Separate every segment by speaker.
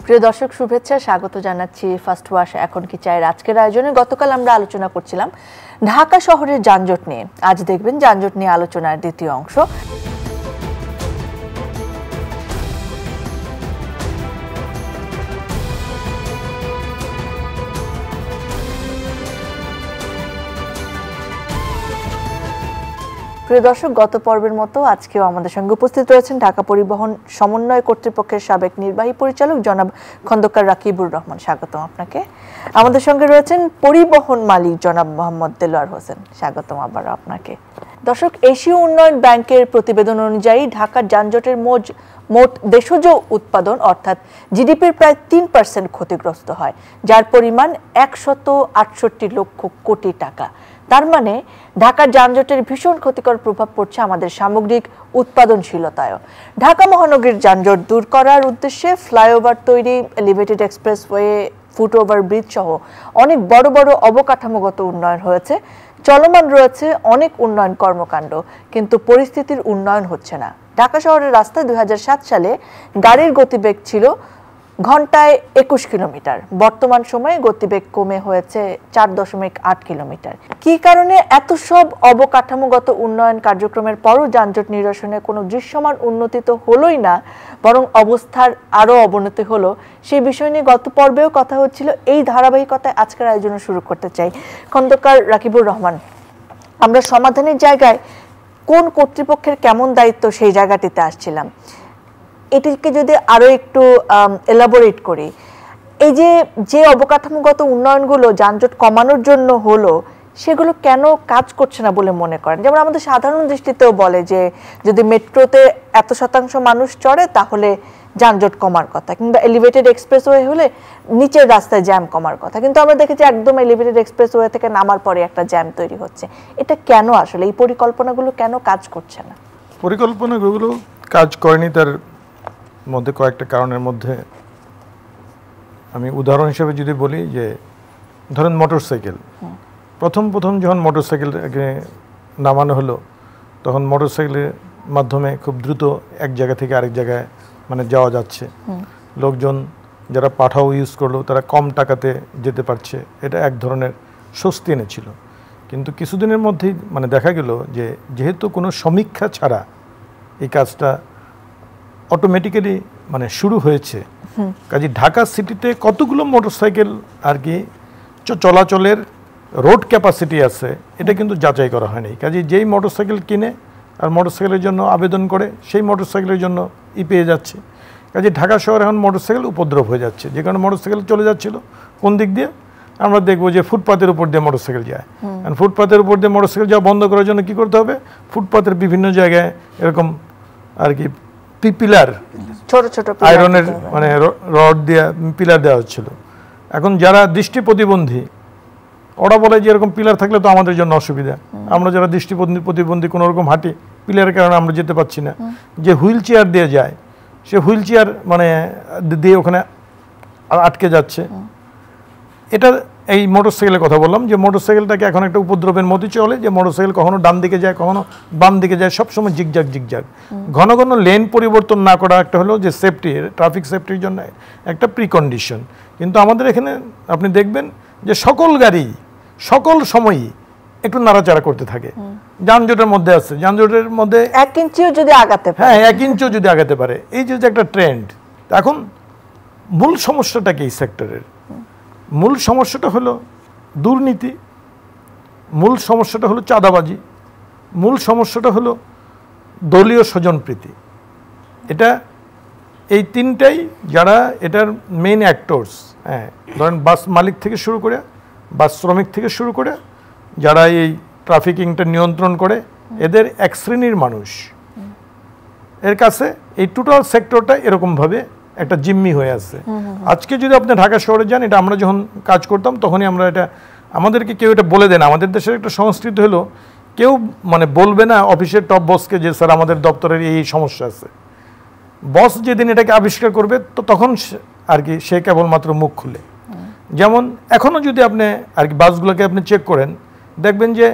Speaker 1: প্রিয় দর্শক শুভেচ্ছা স্বাগত জানাচ্ছি ফার্স্ট ওয়াশ এখন কি চাই আজকের আয়োজনে। গতকাল আমরা আলোচনা করছিলাম ঢাকা শহরের যানজট নিয়ে। আজ দেখবেন যানজট নিয়ে আলোচনার দ্বিতীয় অংশ। প্রিয় দর্শক, গত পর্বের মতো আজকেও আমাদের সঙ্গে উপস্থিত রয়েছেন ঢাকা পরিবহন সমন্বয় কর্তৃপক্ষের সাবেক নির্বাহী পরিচালক জনাব খন্দকার রাকিবুর রহমান। স্বাগতম আপনাকে। আমাদের সঙ্গে রয়েছেন পরিবহন মালিক জনাব মোহাম্মদ দেলোয়ার হোসেন। স্বাগতম আবার আপনাকে। দর্শক, এশীয় উন্নয়ন ব্যাংকের প্রতিবেদন অনুযায়ী ঢাকার যানজটের মোট দেশজ উৎপাদন অর্থাৎ জিডিপির প্রায় 3% ক্ষতিগ্রস্ত হয়, যার পরিমাণ 168 লক্ষ কোটি টাকা। তার মানে ঢাকার যানজটের ভীষণ ক্ষতিকর প্রভাব পড়ছে আমাদের সামগ্রিক উৎপাদনশীলতায়ও। ঢাকা মহানগরীর যানজট দূর করার উদ্দেশ্যে ফ্লাইওভার তৈরি, এলিভেটেড এক্সপ্রেসওয়ে, ফুটওভার ব্রিজ সহ অনেক বড় বড় অবকাঠামোগত উন্নয়ন হয়েছে। চলমান রয়েছে অনেক উন্নয়ন কর্মকাণ্ড, কিন্তু পরিস্থিতির উন্নয়ন হচ্ছে না। ঢাকা শহরের রাস্তায় 2007 সালে গাড়ির গতিবেগ ছিল ঘন্টায় 21 কিলোমিটার। বর্তমান সময়ে গতিবেগ কমে হয়েছে 4.8 কিলোমিটার। কি কারণে এত সব অবকাঠামোগত উন্নয়ন কার্যক্রমের পরও যানজট নিরসনে কোনো দৃশ্যমান উন্নতি তো হলোই না, বরং অবস্থার আরও অবনতি হলো। সেই বিষয় নিয়ে গত পর্বেও কথা হচ্ছিল। এই ধারাবাহিকতায় আজকের আয়োজনে শুরু করতে চাই। খন্দকার রাকিবুর রহমান, আমরা সমাধানের জায়গায় কোন কর্তৃপক্ষের কেমন দায়িত্ব সেই জায়গাটিতে আসছিলাম। এটিকে যদি আরো একটু এলাবোরেট করি, এই যে অবকাঠামোগত উন্নয়নগুলো যানজট কমানোর জন্য হলো, সেগুলো কেন কাজ করছে না বলে মনে করেন? যেমন আমাদের সাধারণ দৃষ্টিতেও বলে যে যদি মেট্রোতে এত শতাংশ মানুষ চড়ে তাহলে যানজট কমার কথা, কিংবা এলিভেটেড এক্সপ্রেসওয়ে হলে নিচের রাস্তায় জ্যাম কমার কথা, কিন্তু আমরা দেখেছি একদম এলিভেটেড এক্সপ্রেসওয়ে থেকে নামার পরে একটা জ্যাম তৈরি হচ্ছে। এটা কেন আসলে এই পরিকল্পনাগুলো কেন কাজ করছে না?
Speaker 2: পরিকল্পনাগুলো কাজ করেনি, তার মধ্যে কয়েকটা কারণের মধ্যে আমি উদাহরণ হিসেবে যদি বলি, যে ধরেন মোটরসাইকেল, প্রথম যখন মোটরসাইকেলকে নামানো হলো তখন মোটরসাইকেলের মাধ্যমে খুব দ্রুত এক জায়গা থেকে আরেক জায়গায় যাওয়া যাচ্ছে। লোকজন যারা পাঠাও ইউজ করলো তারা কম টাকাতে যেতে পারছে, এটা এক ধরনের স্বস্তি এনেছিল। কিন্তু কিছুদিনের মধ্যেই দেখা গেল যে যেহেতু কোনো সমীক্ষা ছাড়া এই কাজটা অটোমেটিক্যালি শুরু হয়েছে, কাজে ঢাকা সিটিতে কতগুলো মোটরসাইকেল আর কি চলাচলের রোড ক্যাপাসিটি আছে এটা কিন্তু যাচাই করা হয়নি। কাজে যেই মোটরসাইকেল কিনে আর মোটরসাইকেলের জন্য আবেদন করে সেই মোটরসাইকেলের জন্য পেয়ে যাচ্ছে। কাজে ঢাকা শহরে এখন মোটরসাইকেল উপদ্রব হয়ে যাচ্ছে। যে কারণে মোটরসাইকেল চলে যাচ্ছিল কোন দিক দিয়ে, আমরা দেখবো যে ফুটপাতের উপর দিয়ে মোটরসাইকেল যায়। ফুটপাতের উপর দিয়ে মোটরসাইকেল যাওয়া বন্ধ করার জন্য কি করতে হবে, ফুটপাতের বিভিন্ন জায়গায় এরকম আর কি পিলার,
Speaker 1: ছোট ছোট
Speaker 2: আয়রনের রড দিয়ে পিলার দেওয়া হচ্ছিল। এখন যারা দৃষ্টি প্রতিবন্ধী ওরা বলে যে এরকম পিলার থাকলে তো আমাদের জন্য অসুবিধা, আমরা যারা দৃষ্টি প্রতিবন্ধী কোনো রকম হাঁটি, পিলারের কারণে আমরা যেতে পারছি না। যে হুইল চেয়ার দিয়ে যায় সে হুইল চেয়ার দিয়ে ওখানে আটকে যাচ্ছে। এটা এই মোটরসাইকেলের কথা বললাম, যে মোটরসাইকেলটাকে এখন একটা উপদ্রবের মধ্যে চলে, যে মোটরসাইকেল কখনো ডান দিকে যায় কখনো বাম দিকে যায়, সবসময় জিগজাগ। ঘন ঘন লেন পরিবর্তন না করা একটা হলো যে সেফটি, ট্রাফিক সেফটির জন্য একটা প্রিকন্ডিশন। কিন্তু আমাদের এখানে আপনি দেখবেন যে সকল গাড়ি সকল সময়ই একটু নাড়াচাড়া করতে থাকে, যানজটের মধ্যে আছে, যানজটের মধ্যে
Speaker 1: 1 ইঞ্চিও যদি আগাতে পারে,
Speaker 2: 1 ইঞ্চিও যদি আগাতে পারে, এই যে একটা ট্রেন্ড। এখন মূল সমস্যাটা কি এই সেক্টরের? মূল সমস্যাটা হলো দুর্নীতি, মূল সমস্যাটা হলো চাঁদাবাজি, মূল সমস্যাটা হলো দলীয় স্বজনপ্রীতি। এটা এই তিনটাই যারা এটার মেইন অ্যাক্টরস। ধরেন বাস মালিক থেকে শুরু করে, বাস শ্রমিক থেকে শুরু করে যারা এই ট্রাফিকিংটা নিয়ন্ত্রণ করে, এদের এক শ্রেণীর মানুষ, এর কাছে এই টোটাল সেক্টরটা এরকমভাবে একটা জিম্মি হয়ে আছে। আজকে যদি আপনি ঢাকা শহরে যান, এটা আমরা যখন কাজ করতাম তখনই আমরা এটা, আমাদেরকে কেউ এটা বলে দেন। আমাদের দেশের একটা সংস্কৃতি হলো কেউ বলবে না অফিসের টপ বসকে যে স্যার আমাদের দপ্তরের এই সমস্যা আছে। বস যেদিন এটাকে আবিষ্কার করবে তো তখন আর কি সে কেবলমাত্র মুখ খুলে। যেমন এখনও যদি আপনি আর কি বাসগুলোকে আপনি চেক করেন, দেখবেন যে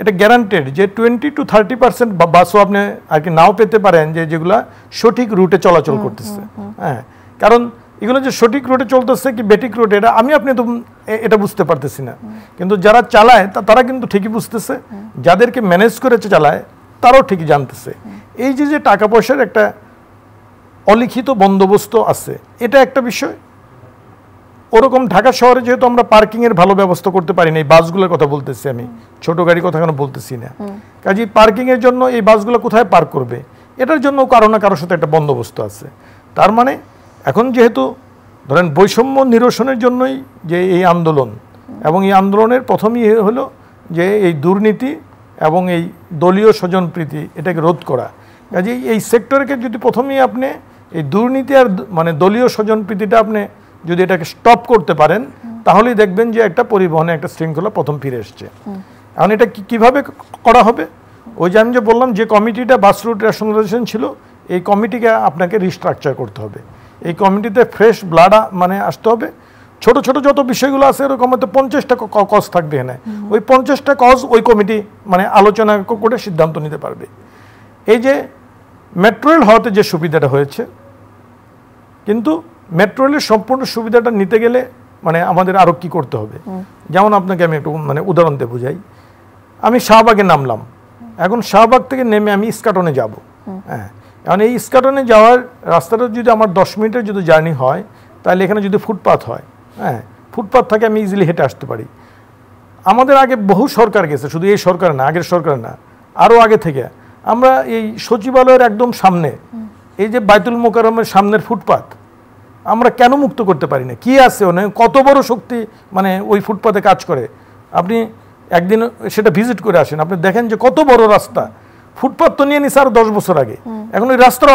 Speaker 2: এটা গ্যারান্টেড যে 20 to 30% বাসও আপনি আর কি নাও পেতে পারেন যেগুলা সঠিক রুটে চলাচল করতেছে। হ্যাঁ, কারণ এগুলো যে সঠিক রুটে চলতেছে কি বেঠিক রুটে এটা আপনি তো এটা বুঝতে পারতেছি না, কিন্তু যারা চালায় তারা কিন্তু ঠিকই বুঝতেছে, যাদেরকে ম্যানেজ করে চালায় তারাও ঠিকই জানতেছে। এই যে টাকা পয়সার একটা অলিখিত বন্দোবস্ত আছে, এটা একটা বিষয়। ওরকম ঢাকা শহরে যেহেতু আমরা পার্কিংয়ের ভালো ব্যবস্থা করতে পারি না, এই বাসগুলোর কথা বলতেছি আমি, ছোট গাড়ির কথা কেন বলতেছি না, কাজেই পার্কিংয়ের জন্য এই বাসগুলো কোথায় পার্ক করবে এটার জন্য কারো না কারোর সাথে একটা বন্দোবস্ত আছে। তার মানে এখন যেহেতু ধরেন বৈষম্য নিরসনের জন্যই যে এই আন্দোলন, এবং এই আন্দোলনের প্রথমই হলো যে এই দুর্নীতি এবং এই দলীয় স্বজনপ্রীতি এটাকে রোধ করা। কাজেই এই সেক্টরকে যদি প্রথমেই আপনি এই দুর্নীতি আর মানে দলীয় স্বজনপ্রীতিটা আপনি যদি এটাকে স্টপ করতে পারেন, তাহলেই দেখবেন যে একটা পরিবহনে একটা শৃঙ্খলা প্রথম ফিরে এসছে। এখন এটা কিভাবে করা হবে? ওই যে আমি যে বললাম যে কমিটিটা বাস রুট রেশনালাইজেশন ছিল, এই কমিটিকে আপনাকে রিস্ট্রাকচার করতে হবে। এই কমিটিতে ফ্রেশ ব্লাড মানে আসতে হবে। ছোট ছোট যত বিষয়গুলো আছে এরকম হয়তো 50টা কজ থাকবে এখানে, ওই 50টা কজ ওই কমিটি মানে আলোচনা করে সিদ্ধান্ত নিতে পারবে। এই যে মেট্রো রেল হওয়াতে যে সুবিধাটা হয়েছে, কিন্তু মেট্রো রেলের সম্পূর্ণ সুবিধাটা নিতে গেলে মানে আমাদের আরও কী করতে হবে। যেমন আপনাকে আমি একটু মানে উদাহরণ দিয়ে বুঝাই। আমি শাহবাগে নামলাম, এখন শাহবাগ থেকে নেমে আমি ইস্কাটনে যাব। হ্যাঁ, এখন এই ইস্কাটনে যাওয়ার রাস্তাটা যদি আমার 10 মিনিটের যদি জার্নি হয়, তাহলে এখানে যদি ফুটপাথ হয়, হ্যাঁ ফুটপাথ থেকে আমি ইজিলি হেঁটে আসতে পারি। আমাদের আগে বহু সরকার গেছে, শুধু এই সরকার না, আগের সরকার না, আরও আগে থেকে আমরা এই সচিবালয়ের একদম সামনে এই যে বাইতুল মোকাররমের সামনের ফুটপাথ আমরা কেন মুক্ত করতে পারি না? কি আছে ওখানে, কত বড় শক্তি মানে ওই ফুটপাথে কাজ করে। আপনি একদিন সেটা ভিজিট করে আসেন, আপনি দেখেন যে কত বড় রাস্তা। ফুটপাথ তো নিয়ে নিচ্ছে আরো 10 বছর আগে, এখন ওই রাস্তাটা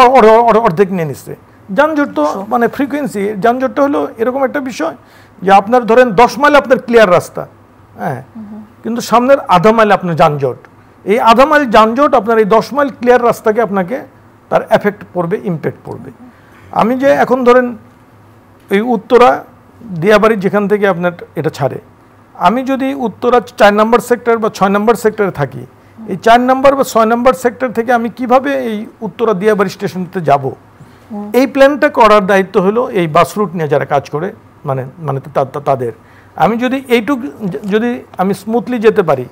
Speaker 2: অর্ধেক নিয়ে নিচ্ছে। যানজট তো মানে ফ্রিকোয়েন্সি, যানজটটা হলো এরকম একটা বিষয় যে আপনার ধরেন 10 মাইল আপনার ক্লিয়ার রাস্তা, হ্যাঁ, কিন্তু সামনের আধা মাইল আপনার যানজট। এই আধা মাইল যানজট আপনার এই 10 মাইল ক্লিয়ার রাস্তাকে আপনাকে তার এফেক্ট পড়বে, ইম্প্যাক্ট পড়বে। আমি যে এখন ধরেন এই উত্তরা দিয়াবাড়ি যেখান থেকে আপনার এটা ছাড়ে, আমি যদি উত্তরা 4 নম্বর সেক্টর বা 6 নম্বর সেক্টরে থাকি, এই 4 নম্বর বা 6 নম্বর সেক্টর থেকে আমি কিভাবে এই উত্তরা দিয়াবাড়ি স্টেশনতে যাব, এই প্ল্যানটা করার দায়িত্ব হলো এই বাস রুট নিয়ে যারা কাজ করে মানে মানে তাদের। আমি যদি এইটুকু যদি আমি স্মুথলি যেতে পারি,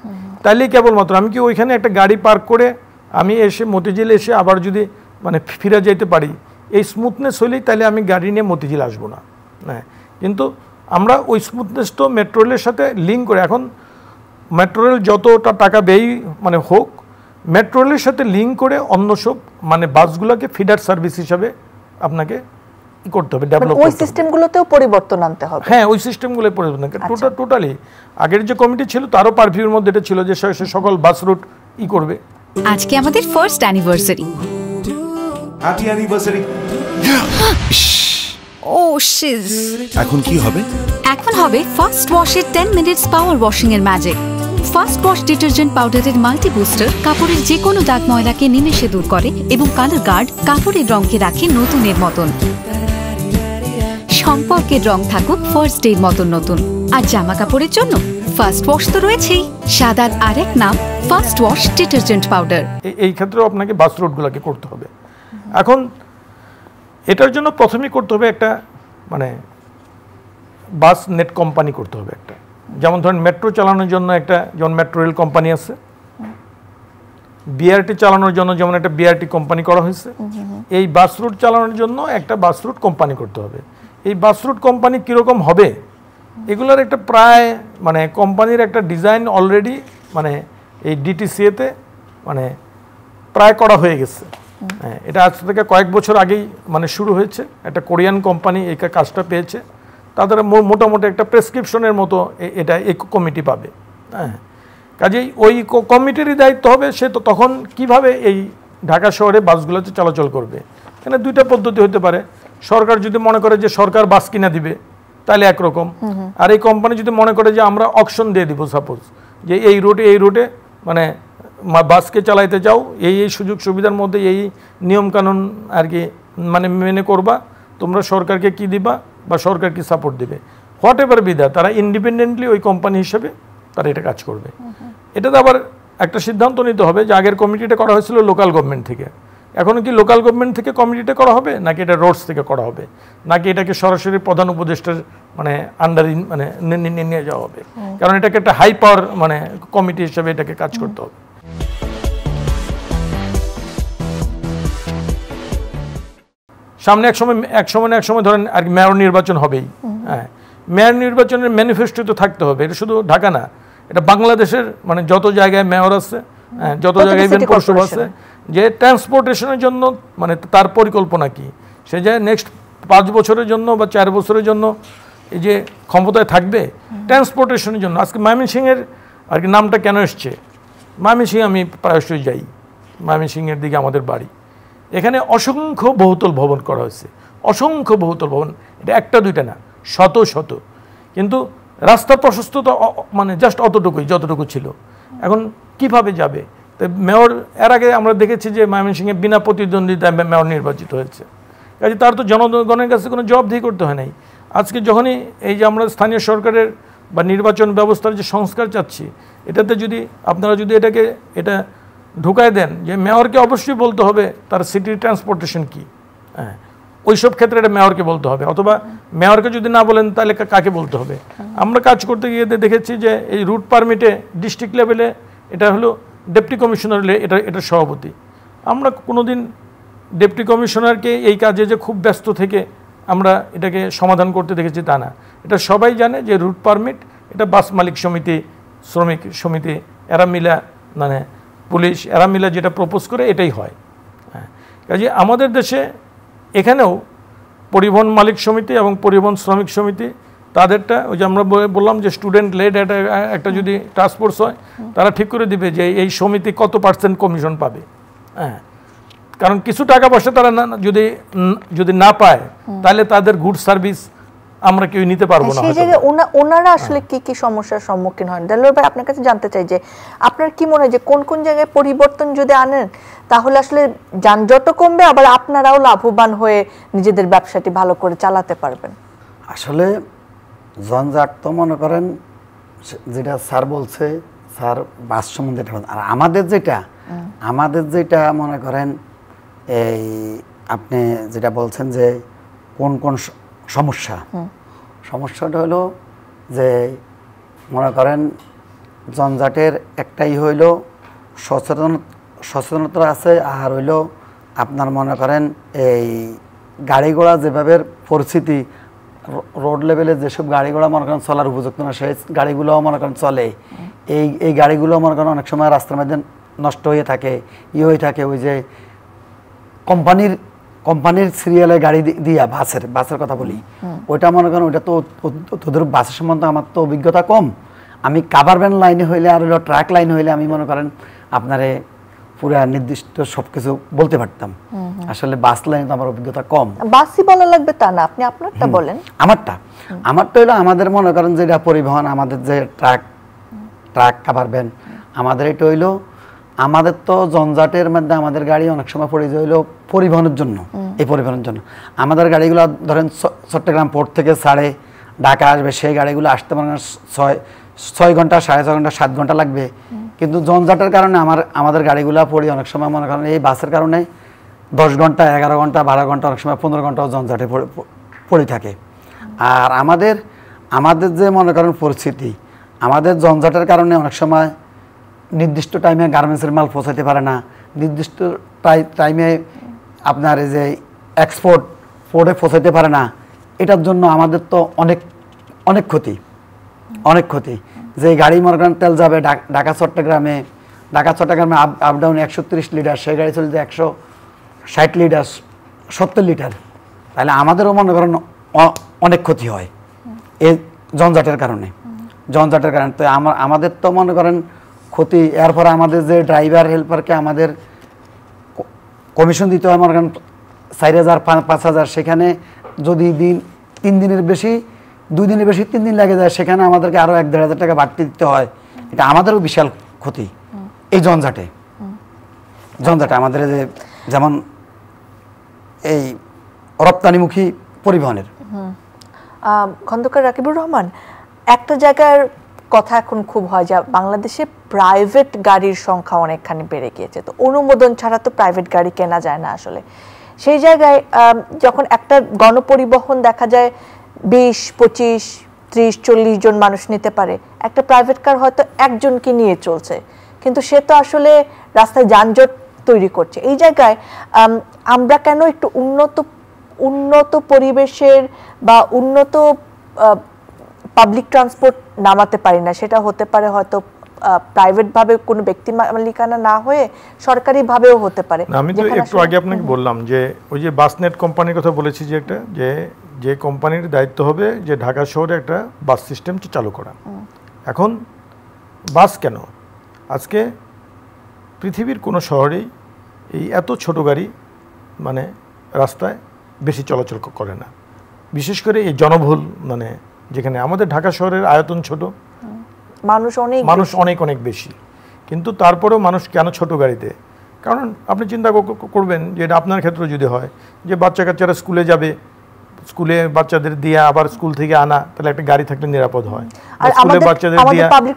Speaker 2: তাহলেই কেবলমাত্র আমি কি ওইখানে একটা গাড়ি পার্ক করে আমি এসে মতিঝিল এসে আবার যদি মানে ফিরে যেতে পারি, এই স্মুথনেস হলেই তাহলে আমি গাড়ি নিয়ে মতিঝিল আসবো না। হ্যাঁ, কিন্তু আমরা ওই স্মুথনেসটা মেট্রো রেলের সাথে লিঙ্ক করে, এখন মেট্রো রেল যতটা টাকা ব্যয় মানে হোক, মেট্রো রেলের সাথে লিঙ্ক করে অন্য সব মানে বাসগুলোকে ফিডার সার্ভিস হিসাবে আপনাকে করতে হবে, ডেভেলপ করতে হবে।
Speaker 1: ওই সিস্টেমগুলোতেও পরিবর্তন আনতে হবে।
Speaker 2: হ্যাঁ, ওই সিস্টেমগুলো পরিবর্তন, টোটালি আগের যে কমিটি ছিল তারও পারভিউর মধ্যে এটা ছিল যে সকল বাস রুট করবে।
Speaker 3: আজকে আমাদের ফার্স্ট অ্যানিভার্সারি।
Speaker 4: Happy anniversary.
Speaker 3: ও শিজ।
Speaker 4: এখন কি হবে?
Speaker 3: এখন হবে ফার্স্ট ওয়াশের 10 মিনিটস পাওয়ার ওয়াশিং এর ম্যাজিক। ফার্স্ট ওয়াশ ডিটারজেন্ট পাউডারের মাল্টি বুস্টার কাপড়ের যে কোনো দাগ ময়লাকে নিমেষে দূর করে এবং কালার গার্ড কাপড়ের রঙকে রাখে নতুনের মতন। সম্পর্কের রং থাকুক ফার্স্ট ডের মতন নতুন। আর জামা কাপড়ের জন্য ফার্স্ট ওয়াশ তো রয়েছেই, সাদার আরেক নাম ফার্স্ট ওয়াশ ডিটারজেন্ট পাউডার।
Speaker 2: এই ক্ষেত্রেও আপনাকে বাস রুটগুলোকে করতে হবে। এখন এটার জন্য প্রথমেই করতে হবে একটা মানে বাস নেট কোম্পানি করতে হবে একটা। যেমন ধরেন মেট্রো চালানোর জন্য একটা যেমন মেট্রো রেল কোম্পানি আছে, বিআরটি চালানোর জন্য যেমন একটা বিআরটি কোম্পানি করা হয়েছে, এই বাস রুট চালানোর জন্য একটা বাস রুট কোম্পানি করতে হবে। এই বাস রুট কোম্পানি কীরকম হবে এগুলোর একটা প্রায় মানে কোম্পানির একটা ডিজাইন অলরেডি মানে এই ডিটিসিএতে মানে প্রায় করা হয়ে গেছে। হ্যাঁ, এটা আজ থেকে কয়েক বছর আগেই মানে শুরু হয়েছে। একটা কোরিয়ান কোম্পানি এই কাজটা পেয়েছে, তাদের মোটামুটি একটা প্রেসক্রিপশনের মতো এটা এই কমিটি পাবে। হ্যাঁ, কাজেই ওই কমিটিরই দায়িত্ব হবে সে তো তখন কিভাবে এই ঢাকা শহরে বাসগুলোতে চলাচল করবে। এখানে দুইটা পদ্ধতি হতে পারে। সরকার যদি মনে করে যে সরকার বাস কিনা দিবে তাহলে একরকম, আর এই কোম্পানি যদি মনে করে যে আমরা অকশন দিয়ে দিব, সাপোজ যে এই রুটে মানে বাসকে চালাইতে চাও, এই সুযোগ সুবিধার মধ্যে এই নিয়মকানুন আর কি মানে মেনে করবা, তোমরা সরকারকে কি দিবা বা সরকার কি সাপোর্ট দিবে, হোয়াট এভার বি দ্যাট, তারা ইন্ডিপেন্ডেন্টলি ওই কোম্পানি হিসেবে তারা এটা কাজ করবে। এটাতে আবার একটা সিদ্ধান্ত নিতে হবে যে আগের কমিটিটা করা হয়েছিল লোকাল গভর্নমেন্ট থেকে, এখন কি লোকাল গভর্নমেন্ট থেকে কমিটিটা করা হবে, নাকি এটা রোডস থেকে করা হবে, নাকি এটাকে সরাসরি প্রধান উপদেষ্টার মানে আন্ডারে মানে নিয়ে যাওয়া হবে? কারণ এটাকে একটা হাই পাওয়ার মানে কমিটি হিসেবে এটাকে কাজ করতে হবে। সামনে এক সময় ধরেন আর কি মেয়র নির্বাচন হবেই। হ্যাঁ, মেয়র নির্বাচনের ম্যানিফেস্টো তো থাকতে হবে। এটা শুধু ঢাকা না, এটা বাংলাদেশের মানে যত জায়গায় মেয়র আছে, যত জায়গায় ইভেন পৌরসভা আছে, যে ট্রান্সপোর্টেশনের জন্য মানে তার পরিকল্পনা কি, সে যে নেক্সট 5 বছরের জন্য বা 4 বছরের জন্য এই যে ক্ষমতায় থাকবে ট্রান্সপোর্টেশনের জন্য। আজকে ময়মনসিংহের আর কি নামটা কেন এসছে, ময়মনসিংহ আমি প্রায়শই যাই, ময়মনসিংহের দিকে আমাদের বাড়ি। এখানে অসংখ্য বহুতল ভবন করা হয়েছে, অসংখ্য বহুতল ভবন, এটা একটা দুইটা না, শত শত। কিন্তু রাস্তা প্রশস্ততা মানে জাস্ট অতটুকুই যতটুকু ছিল। এখন কিভাবে যাবে? তো মেয়র এর আগে আমরা দেখেছি যে ময়মনসিংহে বিনা প্রতিদ্বন্দ্বিতায় মেয়র নির্বাচিত হয়েছে, কাজে তার তো জনগণের কাছে কোনো জবাবদিহি করতে হয় নাই। আজকে যখনই এই যে আমরা স্থানীয় সরকারের বা নির্বাচন ব্যবস্থার যে সংস্কার চাচ্ছি, এটাতে যদি আপনারা যদি এটা ঢুকায় দেন যে মেয়রকে অবশ্যই বলতে হবে তার সিটি ট্রান্সপোর্টেশন কী, হ্যাঁ ওইসব ক্ষেত্রে এটা মেয়রকে বলতে হবে, অথবা মেয়রকে যদি না বলেন তাহলে কাকে বলতে হবে? আমরা কাজ করতে গিয়ে দেখেছি যে এই রুট পারমিটে ডিস্ট্রিক্ট লেভেলে এটা হলো ডেপুটি কমিশনার, এটা সভাপতি। আমরা কোনোদিন ডেপুটি কমিশনারকে এই কাজে যে খুব ব্যস্ত থেকে আমরা এটাকে সমাধান করতে দেখেছি তা না। এটা সবাই জানে যে রুট পারমিট এটা বাস মালিক সমিতি, শ্রমিক সমিতি, এরা মিলা মানে পুলিশ এরা মিলা যেটা প্রপোজ করে এটাই হয়। হ্যাঁ, কাজে আমাদের দেশে এখানেও পরিবহন মালিক সমিতি এবং পরিবহন শ্রমিক সমিতি তাদেরটা ওই যে আমরা বললাম যে স্টুডেন্ট লেড একটা যদি টাস্ক ফোর্স হয়, তারা ঠিক করে দিবে যে এই সমিতি কত % কমিশন পাবে। হ্যাঁ, কারণ কিছু টাকা পয়সা তারা যদি না পায় তাহলে তাদের গুড সার্ভিস আমরা কেউ নিতে পারবো না।
Speaker 1: সেই জায়গায় ওনারা আসলে কি কি সমস্যার সম্মুখীন হন? দেলোয়ার ভাই, আপনার কাছে জানতে চাই যে আপনার কি মনে হয় যে কোন কোন জায়গায় পরিবর্তন যদি আনেন তাহলে আসলে যানজটও কমবে, আবার আপনারাও লাভবান হয়ে নিজেদের ব্যবসাটি ভালো করে চালাতে পারবেন?
Speaker 5: আসলে জঞ্জাট তো মনে করেন যেটা স্যার বলছে, স্যার বাস সম্বন্ধে, আর আমাদের যেটা মনে করেন এই আপনি যেটা বলছেন যে কোন কোন সমস্যাটা হলো যে মনে করেন জঞ্জাটের একটাই হইল সচেতনতা আছে, আর হইল আপনার মনে করেন এই গাড়ি ঘোড়া যেভাবে পরিস্থিতি রোড লেভেলে যেসব গাড়ি ঘোড়া মনে করেন চলার উপযুক্ত না সেই গাড়িগুলোও মনে করেন চলে, এই গাড়িগুলো মনে করেন অনেক সময় রাস্তার মধ্যে নষ্ট হয়ে থাকে, হয়ে থাকে। ওই যে কোম্পানির সিরিয়ালে গাড়ি দিয়া বাসের কথা বলি, ওইটা মনে করেন ওইটা তো তোদের বাসের সম্বন্ধে আমার তো অভিজ্ঞতা কম। আমি কাভার ভ্যান লাইনে হইলে আর হইলো ট্রাক লাইনে হইলে আমি মনে করেন আপনারে পুরা নির্দিষ্ট সবকিছু বলতে পারতাম। আসলে বাস লাইনে তো আমার অভিজ্ঞতা কম।
Speaker 1: বাসই বলা লাগবে তা না, আপনি আপনারটা বলেন। আমারটা
Speaker 5: হইলো আমাদের মনে করেন যেটা পরিবহন, আমাদের যে ট্রাক কাভার ভ্যান, আমাদের এটা হইলো আমাদের তো জঞ্জাটের মধ্যে আমাদের গাড়ি অনেক সময় পড়ে যায় হইলো পরিবহনের জন্য। এই পরিবহনের জন্য আমাদের গাড়িগুলো ধরেন চট্টগ্রাম পোর্ট থেকে ছাড়ে ঢাকা আসবে, সেই গাড়িগুলো আসতে মনে করেন 6 ঘন্টা, 6.5 ঘন্টা, 7 ঘন্টা লাগবে। কিন্তু জঞ্জাটের কারণে আমাদের গাড়িগুলো পড়ি অনেক সময় মনে করেন এই বাসের কারণে 10 ঘন্টা, 11 ঘন্টা, 12 ঘন্টা, অনেক সময় 15 ঘন্টাও জঞ্জাটে পড়ে থাকে। আর আমাদের যে মনে করেন পরিস্থিতি, আমাদের জঞ্জাটের কারণে অনেক সময় নির্দিষ্ট টাইমে গার্মেন্টসের মাল পৌঁছাতে পারে না, নির্দিষ্ট টাইমে আপনার এই যে পোর্টে পৌঁছাতে পারে না। এটার জন্য আমাদের তো অনেক ক্ষতি। যে গাড়ি মনে করেন তেল যাবে ঢাকা চট্টগ্রামে আপ ডাউন 130 লিটার, সেই গাড়ি চলছে 160 লিটার, 70 লিটার, তাহলে আমাদেরও মনে করেন অনেক ক্ষতি হয় এই জঞ্জাটের কারণে। তো আমাদের তো মনে করেন ক্ষতি। এরপরে আমাদের যে ড্রাইভার হেল্পারকে আমাদের কমিশন দিতে হয় মনে করেন 4,000, 5,000, সেখানে যদি 3 দিনের বেশি, 2 দিনের বেশি 3 দিন লেগে যায়, সেখানে আমাদেরকে আরও 1,500 টাকা বাড়তি দিতে হয়। এটা আমাদেরও বিশাল ক্ষতি এই জঞ্জাটে আমাদের যেমন এই রপ্তানিমুখী পরিবহনের।
Speaker 1: খন্দকার রাকিবুর রহমান, একটা জায়গার কথা এখন খুব হয় যে বাংলাদেশে প্রাইভেট গাড়ির সংখ্যা অনেকখানি বেড়ে গিয়েছে, তো অনুমোদন ছাড়া তো প্রাইভেট গাড়ি কেনা যায় না আসলে। সেই জায়গায় যখন একটা গণপরিবহন দেখা যায় 20, 25, 30, 40 জন মানুষ নিতে পারে, একটা প্রাইভেট কার হয়তো একজনকে নিয়ে চলছে, কিন্তু সে তো আসলে রাস্তায় যানজট তৈরি করছে। এই জায়গায় আমরা কেন একটু উন্নত পরিবেশের বা উন্নত পাবলিক ট্রান্সপোর্ট নামাতে পারি না? সেটা হতে পারে হয়তো প্রাইভেট ভাবে কোনো ব্যক্তি মালিকানা না হয়ে সরকারি ভাবেও হতে পারে।
Speaker 2: আমি তো একটু আগে আপনাকে বললাম যে ওই যে বাসনেট কোম্পানির কথা বলেছি, যে একটা যে কোম্পানির দায়িত্ব হবে যে ঢাকা শহরে একটা বাস সিস্টেম চালু করা। এখন বাস কেন, আজকে পৃথিবীর কোনো শহরেই এই এত ছোট গাড়ি মানে রাস্তায় বেশি চলাচল করে না, বিশেষ করে এই জনবহুল মানে যেখানে আমাদের ঢাকা শহরের আয়তন ছোট, মানুষ অনেক অনেক বেশি, কিন্তু তারপরেও মানুষ কেন ছোট গাড়িতে? কারণ আপনি চিন্তা করবেন যে এটা আপনার ক্ষেত্রে যদি হয় যে বাচ্চা কাচ্চারা স্কুলে যাবে, স্কুলে বাচ্চাদের দিয়ে আবার স্কুল থেকে আনা, তাহলে একটা গাড়ি থাকলে নিরাপদ হয়। স্কুলে বাচ্চাদের দিয়ে পাবলিক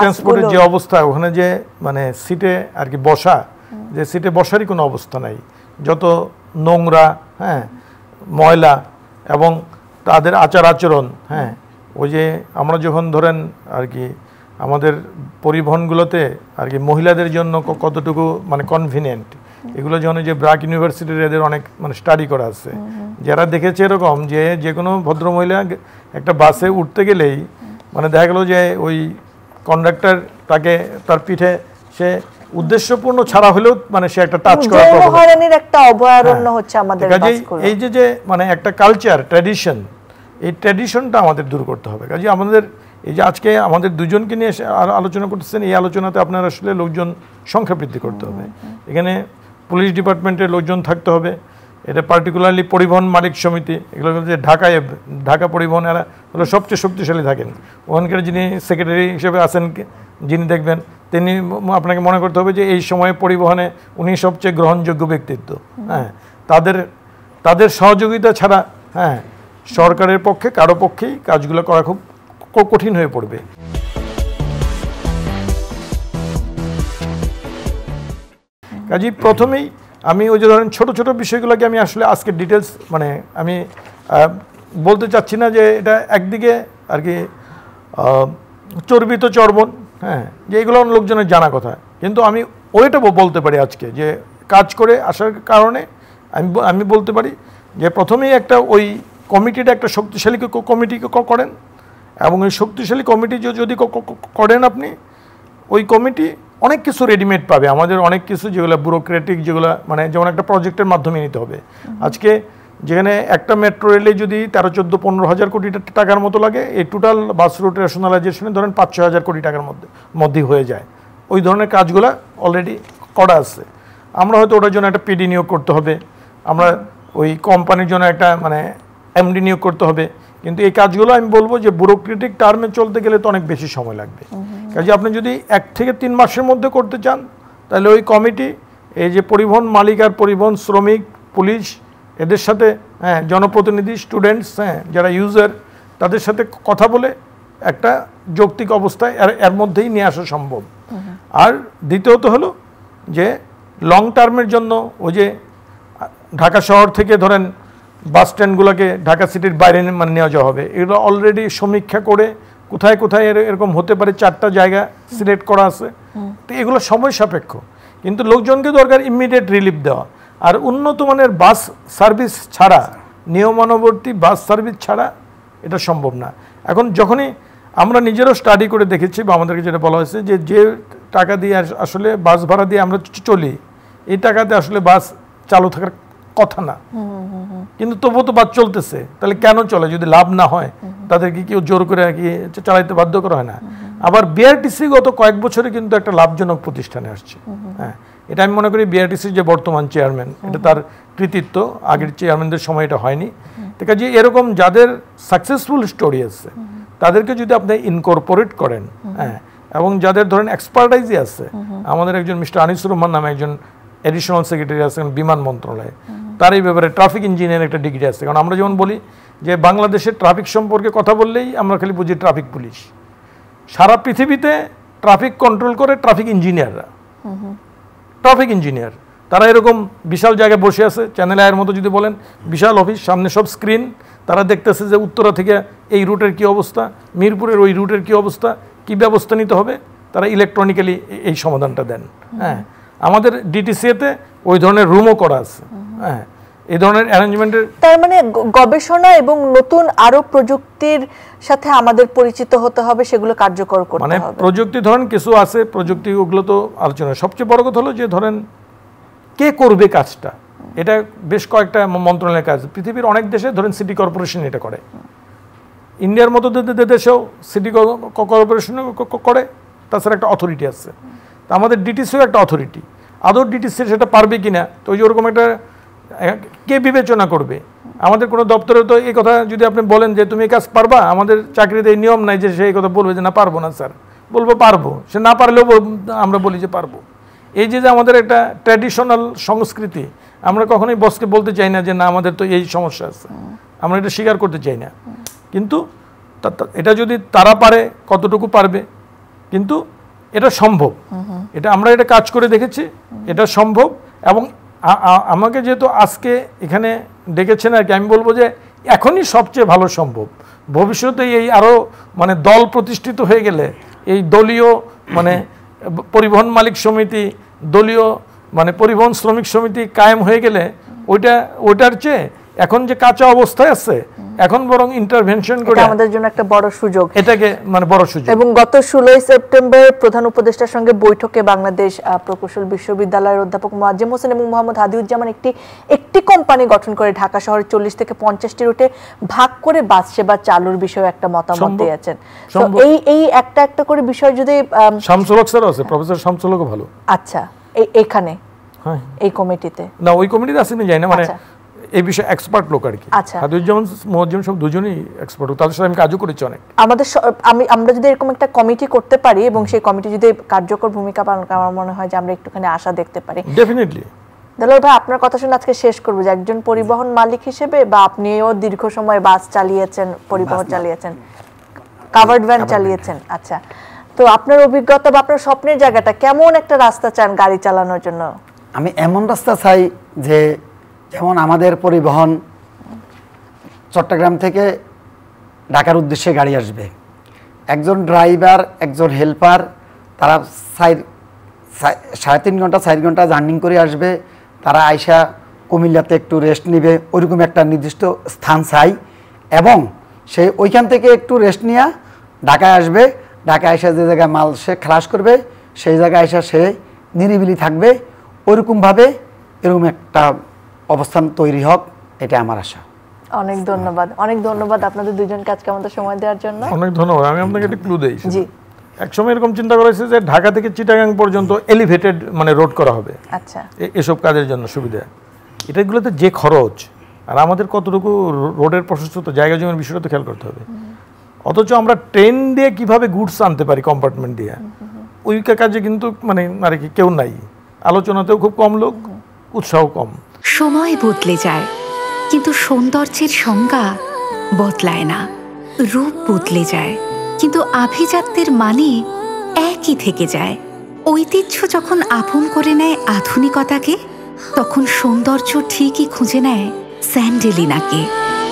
Speaker 2: ট্রান্সপোর্টের যে অবস্থা, ওখানে যে মানে সিটে আর কি বসা, যে সিটে বসারই কোনো অবস্থা নাই, যত নোংরা, হ্যাঁ, ময়লা এবং তাদের আচার আচরণ। হ্যাঁ, ওই যে আমরা যখন ধরেন আর কি আমাদের পরিবহনগুলোতে আর কি মহিলাদের জন্য কতটুকু মানে কনভিনিয়েন্ট, এগুলো যখন যে ব্রাক ইউনিভার্সিটির এদের অনেক মানে স্টাডি করা আছে, যারা দেখেছে এরকম যে কোনো ভদ্রমহিলা একটা বাসে উঠতে গেলেই মানে দেখা গেল যে ওই কন্ডাক্টর তাকে তার পিঠে সে উদ্দেশ্যপূর্ণ ছাড়া হলেও মানে সে একটা টাচ করার
Speaker 1: একটা অভয়ারণ্য হচ্ছে আমাদের বাসগুলো।
Speaker 2: এই যে মানে একটা কালচার ট্র্যাডিশন, এই ট্র্যাডিশনটা আমাদের দূর করতে হবে। কাজে আমাদের এই যে আজকে আমাদের দুজনকে নিয়ে আলোচনা করতেছেন, এই আলোচনাতে আপনার আসলে লোকজন সংখ্যা বৃদ্ধি করতে হবে। এখানে পুলিশ ডিপার্টমেন্টের লোকজন থাকতে হবে, এটা পার্টিকুলারলি পরিবহন মালিক সমিতি, এগুলো যে ঢাকা পরিবহন এরা হলো সবচেয়ে শক্তিশালী থাকেন, ওখানকার যিনি সেক্রেটারি হিসেবে আছেন যিনি দেখবেন, তিনি আপনাকে মনে করতে হবে যে এই সময়ে পরিবহনে উনি সবচেয়ে গ্রহণযোগ্য ব্যক্তিত্ব। হ্যাঁ, তাদের সহযোগিতা ছাড়া হ্যাঁ সরকারের পক্ষে কারো পক্ষেই কাজগুলো করা খুব কঠিন হয়ে পড়বে। কাজেই প্রথমেই আমি ওই যে ধরেন ছোট ছোট বিষয়গুলোকে আমি আসলে আজকে ডিটেলস মানে আমি বলতে চাচ্ছি না যে এটা একদিকে আর কি চর্বিত চর্বণ, হ্যাঁ, যে এগুলো লোকজনের জানা কথা, কিন্তু আমি ওইটা বলতে পারি আজকে যে কাজ করে আসার কারণে আমি বলতে পারি যে প্রথমেই একটা ওই কমিটিটা একটা শক্তিশালী কমিটি করেন, এবং ওই শক্তিশালী কমিটি যদি করেন আপনি, ওই কমিটি অনেক কিছু রেডিমেড পাবে। আমাদের অনেক কিছু যেগুলো ব্যুরোক্রেটিক, যেগুলো মানে যেমন একটা প্রজেক্টের মাধ্যমে নিতে হবে। আজকে যেখানে একটা মেট্রো রেলে যদি 13, 14, 15 হাজার কোটি টাকার মতো লাগে, এই টোটাল বাস রুট রেশনালাইজেশনে ধরেন 5-6 হাজার কোটি টাকার মধ্যেই হয়ে যায়। ওই ধরনের কাজগুলো অলরেডি করা আছে। আমরা হয়তো ওটার জন্য একটা পিডি নিয়োগ করতে হবে, আমরা ওই কোম্পানির জন্য একটা মানে এমডি নিয়োগ করতে হবে, কিন্তু এই কাজগুলো আমি বলবো যে ব্যুরোক্রেটিক টার্মে চলতে গেলে তো অনেক বেশি সময় লাগবে। কাজে আপনি যদি 1 থেকে 3 মাসের মধ্যে করতে চান, তাহলে ওই কমিটি এই যে পরিবহন মালিক আর পরিবহন শ্রমিক, পুলিশ, এদের সাথে হ্যাঁ জনপ্রতিনিধি, স্টুডেন্টস, হ্যাঁ যারা ইউজার, তাদের সাথে কথা বলে একটা যৌক্তিক অবস্থায় এর মধ্যেই নিয়ে আসা সম্ভব। আর দ্বিতীয়ত হলো যে লং টার্মের জন্য ওই যে ঢাকা শহর থেকে ধরেন বাস স্ট্যান্ডগুলোকে ঢাকা সিটির বাইরে মানে নেওয়া যাওয়া হবে, এগুলো অলরেডি সমীক্ষা করে কোথায় কোথায় এরকম হতে পারে 4টা জায়গা সিলেক্ট করা আছে। তো এগুলো সময় সাপেক্ষ, কিন্তু লোকজনকে দরকার ইমিডিয়েট রিলিফ দেওয়া। আর উন্নত মানের বাস সার্ভিস ছাড়া, নিয়মানুবর্তী বাস সার্ভিস ছাড়া এটা সম্ভব না। এখন যখনই আমরা নিজেরাও স্টাডি করে দেখেছি বা আমাদেরকে যেটা বলা হয়েছে যে টাকা দিয়ে আসলে বাস ভাড়া দিয়ে আমরা চলি, এই টাকাতে আসলে বাস চালু থাকার কথা না, কিন্তু তবুও তো বাস চলতেছে। তাহলে কেন চলে? যদি লাভ না হয় তাদেরকে কেউ জোর করে কি চালাইতে বাধ্য করা হয় না? আবার বিআরটিসি গত কয়েক বছরে কিন্তু একটা লাভজনক প্রতিষ্ঠানে আসছে। হ্যাঁ, এটা আমি মনে করি বিআরটিসির যে বর্তমান চেয়ারম্যান, এটা তার কৃতিত্ব, আগের চেয়ারম্যানদের সময় এটা হয়নি। ঠিক আছে, এরকম যাদের সাকসেসফুল স্টোরি আছে তাদেরকে যদি আপনি ইনকর্পোরেট করেন, হ্যাঁ, এবং যাদের ধরেন এক্সপার্টাইজই আছে, আমাদের একজন মিস্টার আনিসুর রহমান নামে একজন অ্যাডিশনাল সেক্রেটারি আছেন বিমান মন্ত্রণালয়ে, তার এই ব্যাপারে ট্রাফিক ইঞ্জিনিয়ার একটা ডিগ্রি আছে। কারণ আমরা যেমন বলি যে বাংলাদেশের ট্রাফিক সম্পর্কে কথা বললেই আমরা খালি বুঝি ট্রাফিক পুলিশ। সারা পৃথিবীতে ট্রাফিক কন্ট্রোল করে ট্রাফিক ইঞ্জিনিয়াররা, ট্রাফিক ইঞ্জিনিয়ার। তারা এরকম বিশাল জায়গায় বসে আছে, চ্যানেল আয়ের মতো যদি বলেন, বিশাল অফিস, সামনে সব স্ক্রিন। তারা দেখতেছে যে উত্তরা থেকে এই রুটের কী অবস্থা, মিরপুরের ওই রুটের কী অবস্থা, কী ব্যবস্থা নিতে হবে, তারা ইলেকট্রনিক্যালি এই সমাধানটা দেন। হ্যাঁ, আমাদের ডিটিসিএতে ওই ধরনের রুমও করা আছে। হ্যাঁ, এই ধরনের অ্যারেঞ্জমেন্টের,
Speaker 1: তার মানে গবেষণা এবং নতুন আরো প্রযুক্তির সাথে আমাদের পরিচিত হতে হবে, সেগুলো কার্যকর করতে
Speaker 2: মানে
Speaker 1: হবে।
Speaker 2: প্রযুক্তি ধরেন কিছু আছে, প্রযুক্তি ওগুলো তো আলোচনা। সবচেয়ে বড় কথা হলো যে ধরেন কে করবে কাজটা, এটা বেশ কয়েকটা মন্ত্রণালয়ের কাজ। পৃথিবীর অনেক দেশে ধরেন সিটি কর্পোরেশন এটা করে, ইন্ডিয়ার মতো দেশেও সিটি কর্পোরেশন করে, তাছাড়া একটা অথরিটি আছে। তা আমাদের ডিটিসিও একটা অথরিটি, আদৌ ডিটিসি সেটা পারবে কিনা, তো ওই যে ওরকম একটা কে বিবেচনা করবে। আমাদের কোনো দপ্তরে তো এই কথা যদি আপনি বলেন যে তুমি এই কাজ পারবা, আমাদের চাকরিতে এই নিয়ম নাই যে সে এই কথা বলবে যে না পারবো না স্যার, বলবো পারবো। সে না পারলেও আমরা বলি যে পারবো। এই যে আমাদের একটা ট্র্যাডিশনাল সংস্কৃতি, আমরা কখনোই বসকে বলতে চাই না যে না আমাদের তো এই সমস্যা আছে, আমরা এটা স্বীকার করতে চাই না। কিন্তু এটা যদি তারা পারে, কতটুকু পারবে, কিন্তু এটা সম্ভব। এটা আমরা এটা কাজ করে দেখেছি, এটা সম্ভব। এবং আমাকে যেহেতু আজকে এখানে ডেকেছেন আর কি, আমি বলবো যে এখনই সবচেয়ে ভালো সম্ভব। ভবিষ্যতে এই আরও মানে দল প্রতিষ্ঠিত হয়ে গেলে, এই দলীয় মানে পরিবহন মালিক সমিতি, দলীয় মানে পরিবহন শ্রমিক সমিতি কায়েম হয়ে গেলে ওইটার চেয়ে এখন যে কাঁচা অবস্থায় আছে, এখন বরং ইন্টারভেনশন করে
Speaker 1: আমাদের জন্য একটা বড় সুযোগ,
Speaker 2: এটাকে মানে বড় সুযোগ।
Speaker 1: এবং গত 16 সেপ্টেম্বর প্রধান উপদেষ্টার সঙ্গে বৈঠকে বাংলাদেশ প্রকৌশল বিশ্ববিদ্যালয়ের অধ্যাপক মোয়াজ্জেম হোসেন এবং মোহাম্মদ হাদিউজ্জামান একটি কোম্পানি গঠন করে ঢাকা শহরে 40 থেকে 50টি রুটে ভাগ করে বাস সেবা চালুর বিষয়ে একটা মতামত দিয়েছেন। তো এই একটা করে বিষয় যদি
Speaker 2: শামসুল হক স্যার আছে, প্রফেসর শামসুল হক ভালো।
Speaker 1: আচ্ছা, এখানে
Speaker 2: হ্যাঁ
Speaker 1: এই কমিটিতে
Speaker 2: না, ওই কমিটিতে আসেনি যাই না, মানে এই বিষয়ে এক্সপার্ট লোক আর কি। হাদিউজ্জামান মোয়াজ্জেম সব দুজনেই এক্সপার্ট, তাদের সাথে আমি কাজও করেছি অনেক।
Speaker 1: আমরা যদি এরকম একটা কমিটি করতে পারি এবং সেই কমিটি যদি কার্যকর ভূমিকা পালন করে, আমার মনে হয় যে আমরা একটুখানি আশা দেখতে পারি।
Speaker 2: ডেফিনেটলি।
Speaker 1: দেলোয়ার ভাই, আপনার কথা শুনে আজকে শেষ করবো যে একজন পরিবহন মালিক হিসেবে, বা আপনিও দীর্ঘ সময় বাস চালিয়েছেন, পরিবহন চালিয়েছেন, কাভার্ড ভ্যান চালিয়েছেন। আচ্ছা, তো আপনার অভিজ্ঞতা বা আপনার স্বপ্নের জায়গাটা কেমন একটা রাস্তা চান গাড়ি চালানোর জন্য?
Speaker 5: আমি এমন রাস্তা চাই যে, যেমন আমাদের পরিবহন চট্টগ্রাম থেকে ঢাকার উদ্দেশ্যে গাড়ি আসবে, একজন ড্রাইভার, একজন হেল্পার, তারা 3.5 ঘন্টা 4 ঘন্টা জার্নি করে আসবে। তারা আইসা কুমিল্লাতে একটু রেস্ট নেবে, ওইরকম একটা নির্দিষ্ট স্থান চাই। এবং সে ওইখান থেকে একটু রেস্ট নিয়ে ঢাকায় আসবে, ঢাকায় এসে যে জায়গায় মাল সে খালাস করবে, সেই জায়গায় এসে সে নিরিবিলি থাকবে। ওইরকমভাবে এরকম একটা অবস্থান তৈরি হোক, এটা আমার আশা।
Speaker 1: অনেক ধন্যবাদ, অনেক ধন্যবাদ আপনাদের দুজনকে আজকে আমাদের সময় দেওয়ার জন্য।
Speaker 2: অনেক ধন্যবাদ। আমি আপনাকে একটা ক্লু দেই।
Speaker 1: জি,
Speaker 2: একসময় এরকম চিন্তা করা হয়েছে যে ঢাকা থেকে চিটাগাং পর্যন্ত এলিভেটেড মানে রোড করা হবে।
Speaker 1: আচ্ছা,
Speaker 2: এসব কাজের জন্য সুবিধা। এটাগুলোতে যে খরচ আর আমাদের কতটুকু রোডের প্রশস্ততা, জায়গা জমির বিষয়টা তো খেয়াল করতে হবে। অথচ আমরা ট্রেন দিয়ে কিভাবে গুডস আনতে পারি কম্পার্টমেন্ট দিয়ে, ওই কাজে কিন্তু মানে আর কি কেউ নাই। আলোচনাতেও খুব কম লোক, উৎসাহ কম।
Speaker 3: সময় বদলে যায়, কিন্তু সৌন্দর্যের সংজ্ঞা বদলায় না। রূপ বদলে যায়, কিন্তু আভিজাত্যের মানে একই থেকে যায়। ঐতিহ্য যখন আপন করে নেয় আধুনিকতাকে, তখন সৌন্দর্য ঠিকই খুঁজে নেয় স্যান্ডেলিনাকে।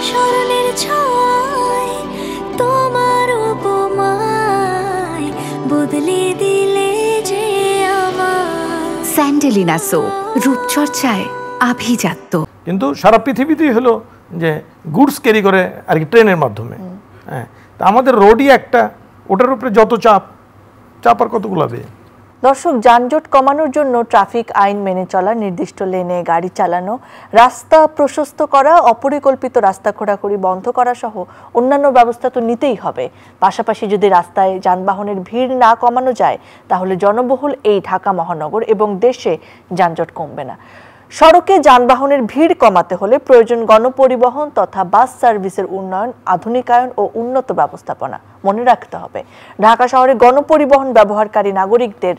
Speaker 6: স্মরণের ছোঁয়ায় তোমার উপমায় বদলে দিলে যে আমার।
Speaker 3: স্যান্ডেলিনা সো, রূপচর্চায় আভিজাত্য।
Speaker 2: কিন্তু সারা পৃথিবীতেই হলো যে গুডস ক্যারি করে আর কি ট্রেনের মাধ্যমে। হ্যাঁ, তা আমাদের রোডই একটা, ওটার উপরে যত চাপ আর কতগুলো হবে।
Speaker 1: দর্শক, যানজট কমানোর জন্য ট্রাফিক আইন মেনে চলা, নির্দিষ্ট লেনে গাড়ি চালানো, রাস্তা প্রশস্ত করা, অপরিকল্পিত রাস্তা খোঁড়াখুড়ি বন্ধ করা সহ অন্যান্য ব্যবস্থা তো নিতেই হবে। পাশাপাশি যদি রাস্তায় যানবাহনের ভিড় না কমানো যায়, তাহলে জনবহুল এই ঢাকা মহানগর এবং দেশে যানজট কমবে না। সড়কে যানবাহনের ভিড় কমাতে হলে প্রয়োজন গণপরিবহন তথা বাস সার্ভিসের উন্নয়ন, আধুনিকায়ন ও উন্নত ব্যবস্থাপনা। মনে রাখতে হবে, ঢাকা শহরে গণপরিবহন ব্যবহারকারী নাগরিকদের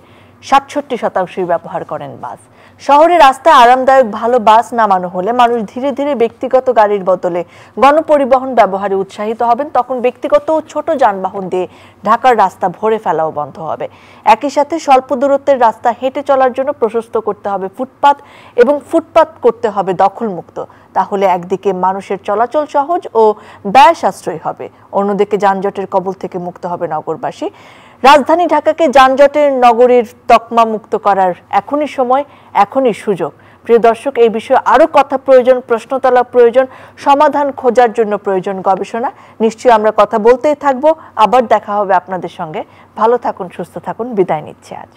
Speaker 1: ৬৭% ব্যবহার করেন বাস। শহরে রাস্তায় আরামদায়ক ভালো বাস নামানো হলে মানুষ ধীরে ধীরে ব্যক্তিগত গাড়ির বদলে গণপরিবহন ব্যবহারে উৎসাহিত হবেন। তখন ব্যক্তিগত ও ছোট যানবাহন দিয়ে ঢাকার রাস্তা ভরে ফেলাও বন্ধ হবে। একই সাথে স্বল্প দূরত্বের রাস্তা হেঁটে চলার জন্য প্রশস্ত করতে হবে ফুটপাত এবং ফুটপাত করতে হবে দখলমুক্ত। তাহলে একদিকে মানুষের চলাচল সহজ ও ব্যয় সাশ্রয়ী হবে, অন্যদিকে যানজটের কবল থেকে মুক্ত হবে নগরবাসী। রাজধানী ঢাকাকে যানজটের নগরীর তকমা মুক্ত করার এখনই সময়, এখনই সুযোগ। প্রিয় দর্শক, এই বিষয়ে আরো কথা প্রয়োজন, প্রশ্ন তোলা প্রয়োজন, সমাধান খোঁজার জন্য প্রয়োজন গবেষণা। নিশ্চয়ই আমরা কথা বলতেই থাকবো। আবার দেখা হবে আপনাদের সঙ্গে। ভালো থাকুন, সুস্থ থাকুন। বিদায় নিচ্ছি আজ।